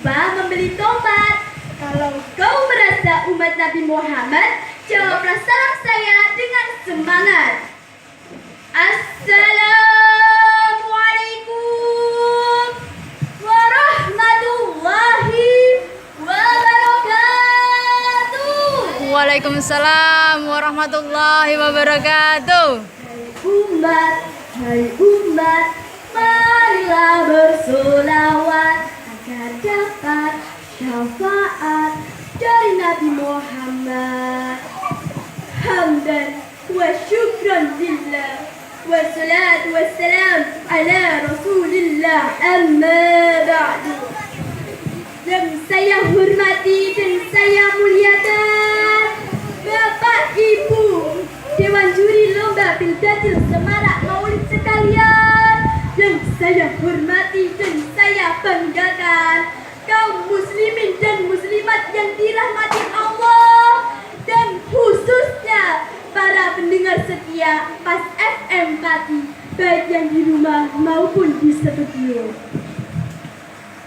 tiba membeli tomat. Kalau kau merasa umat Nabi Muhammad, jawablah salam saya dengan semangat. Assalamualaikum warahmatullahi wabarakatuh. Waalaikumsalam warahmatullahi wabarakatuh. Hai umat, marilah bersolawat agar dapat syafaat dari Nabi Muhammad. Hamdan wa syukran lillah, wassalatu wassalam ala rasulillah, amma ba'du. Yang saya hormati dan saya muliakan Bapak Ibu Dewan Juri Lomba Pildatil Semarak Maulid sekalian, yang saya hormati dan saya banggakan kaum muslimin dan muslimat yang dirahmati Allah, dan khususnya para pendengar setia Pas FM Pati, baik yang di rumah maupun di studio.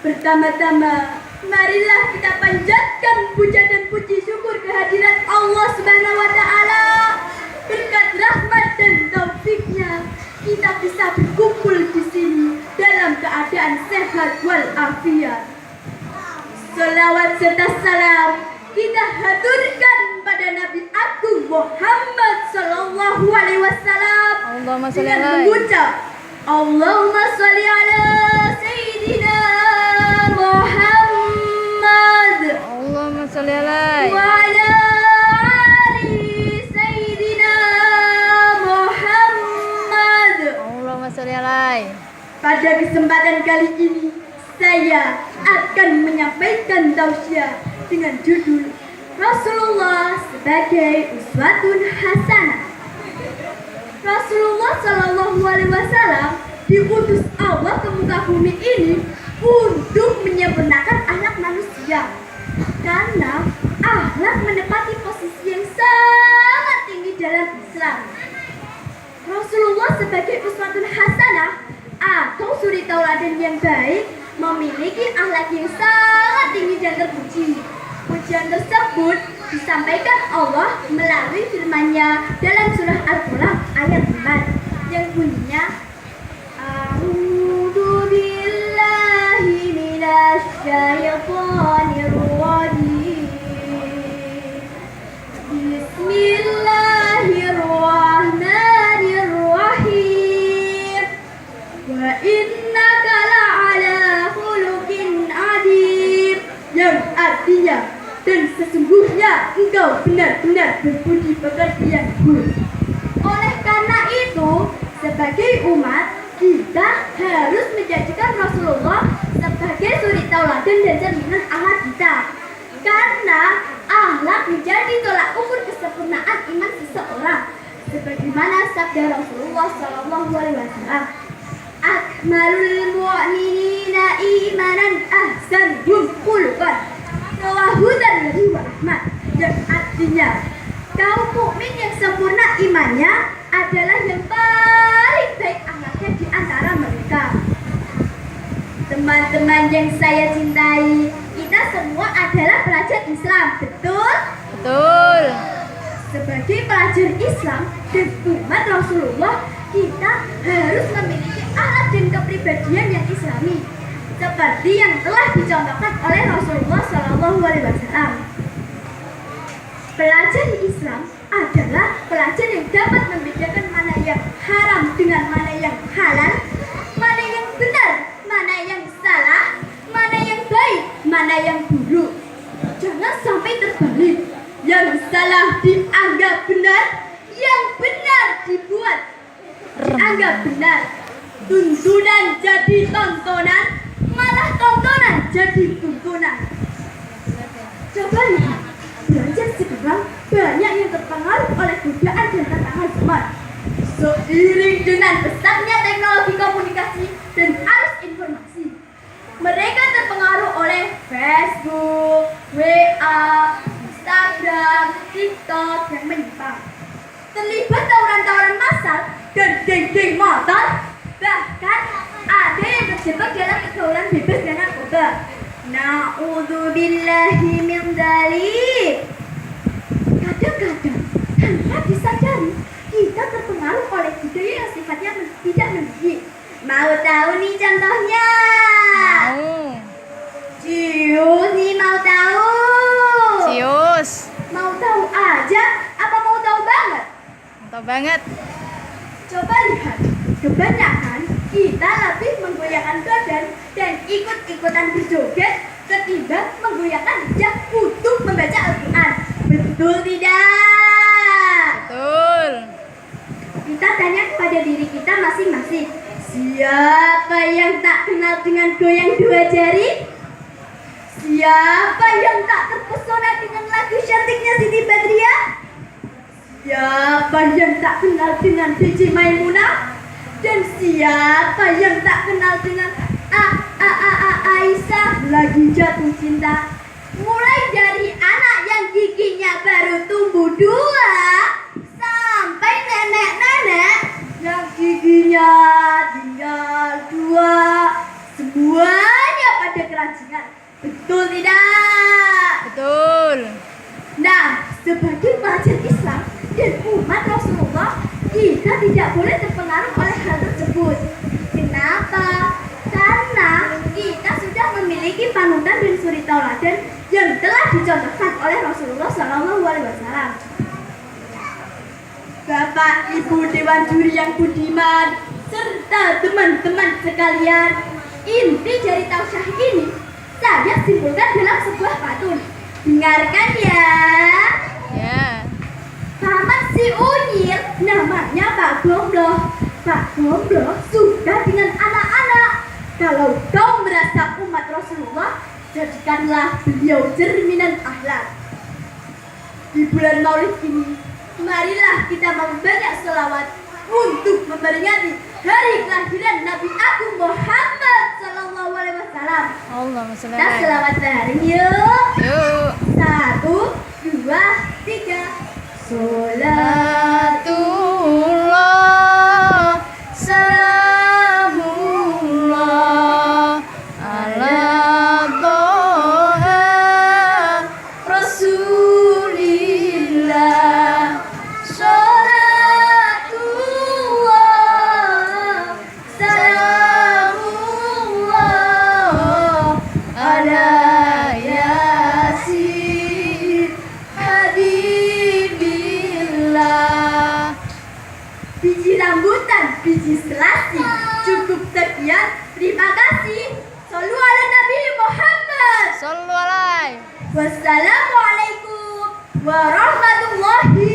Pertama-tama, marilah kita panjatkan puja dan puji syukur kehadirat Allah Subhanahu wa Ta'ala. Berkat rahmat dan taufiknya, kita bisa berkumpul di sini dalam keadaan sehat walafiat. Salawat serta salam kita haturkan pada Nabi Agung Muhammad Sallallahu Alaihi Wasallam dengan mengucap Allahumma sholli ala Sayyidina Muhammad, Allahumma sholli alaihi wa ala ali Sayyidina Muhammad. Allahumma sholli alaihi. Pada kesempatan kali ini saya akan menyampaikan tausiah dengan judul Rasulullah sebagai uswatun hasanah. Rasulullah Shallallahu Alaihi Wasallam diutus Allah ke muka bumi ini untuk menyempurnakan akhlak manusia, karena akhlak menepati posisi yang sangat tinggi dalam Islam. Rasulullah sebagai uswatun hasanah atau suri tauladan yang baik memiliki akhlak yang sangat tinggi dan terpuji. Pujian tersebut disampaikan Allah melalui firman-Nya dalam surah Al-Qalam ayat 4 yang bunyinya A'udzu billahi minasy syaithanir rajim. Bismillahirrahmanirrahim. Wa innaka la'ala khuluqin 'adzim, yang artinya dan sesungguhnya engkau benar-benar berbudi pekerti yang luhur. Oleh karena itu, sebagai umat kita harus menjadikan Rasulullah sebagai suri tauladan dan cerminan akhlak kita, karena akhlak menjadi tolak ukur kesempurnaan iman seseorang, sebagaimana sabda Rasulullah Shallallahu Alaihi Wasallam, akmalul mu'minina imanan ahsanuhum khuluqan, rawahu Tirmidzi wa Ahmad, yang artinya kaum mukmin yang sempurna imannya adalah yang paling baik akhlaknya di antara mereka. Teman-teman yang saya cintai, kita semua adalah pelajar Islam, betul? Betul. Sebagai pelajar Islam dan umat Rasulullah, kita harus memiliki akhlak dan kepribadian yang Islami, seperti yang telah dicontohkan oleh Rasulullah Shallallahu Alaihi Wasallam. Pelajar Islam adalah pelajar yang dapat membedakan mana yang haram dengan mana yang halal, mana yang benar, mana yang salah, mana yang baik, mana yang buruk. Jangan sampai terbalik, yang salah dianggap benar, yang benar dianggap benar. Tuntunan jadi tontonan, malah tontonan jadi tuntunan. Coba lihat, belajar sekarang banyak yang terpengaruh oleh godaan dan tantangan zaman. Seiring dengan pesatnya teknologi komunikasi dan arus informasi, mereka terpengaruh oleh Facebook, WA, Instagram, TikTok yang menyimpang, terlibat tawuran-tawuran massal dan geng-geng motor. Bahkan ada yang terjebak dalam pergaulan bebas dan narkoba. Na'udzubillahi min dzalik. Kadang-kadang tanpa disadari kita terpengaruh oleh budaya yang sifatnya tidak mendidik. Mau tahu nih contohnya? Mau. Cius nih mau tahu? Cius. Mau tahu aja? Apa mau tahu banget? Mantap banget. Coba lihat, kebanyakan kita lebih menggoyahkan badan dan ikut-ikutan berjoget ketimbang menggoyahkan lidah untuk membaca Al-Quran. Betul tidak? Betul. Kita tanya kepada diri kita masing-masing. Siapa yang tak kenal dengan goyang dua jari? Siapa yang tak terpesona dengan lagu cantiknya Siti Badriah? Siapa yang tak kenal dengan DJ Maimunah? Dan siapa yang tak kenal dengan Aisyah lagi jatuh cinta? Mulai dari anak yang giginya baru tumbuh 2 sampai nenek-nenek yang giginya tinggal 2, semuanya pada keranjingan. Betul tidak? Betul. Nah, sebagai pelajar Islam dan umat Rasulullah, kita tidak boleh terpengaruh oleh hal tersebut. Kenapa? Karena kita sudah memiliki panutan dan suri tauladan yang telah dicontohkan oleh Rasulullah SAW. Bapak, Ibu Dewan Juri yang budiman, serta teman-teman sekalian, inti dari tausyah ini saya simpulkan dalam sebuah pantun. Dengarkan ya. Ya. Paman si Unyil namanya Pak Gombloh. Pak Gombloh suka dengan anak-anak. Kalau kau merasa umat Rasulullah, jadikanlah beliau cerminan akhlak. Di bulan Maulid ini, marilah kita membanyak selawat untuk memperingati hari kelahiran Nabi Agung Muhammad Sallallahu Alaihi Wasallam. Allahumma sholli Kita alaihi. selawat bareng yuk. Yuk. 1, 2, 3. Salatullah, salamullah ala Toha Rasulillah. Salatullah, salamullah ala Yasin Habibillah. Biji rambutan, biji selasi. Cukup sekian. Terima kasih. Shallu ala Nabi Muhammad. Sallu alaihi. Wassalamualaikum warahmatullahi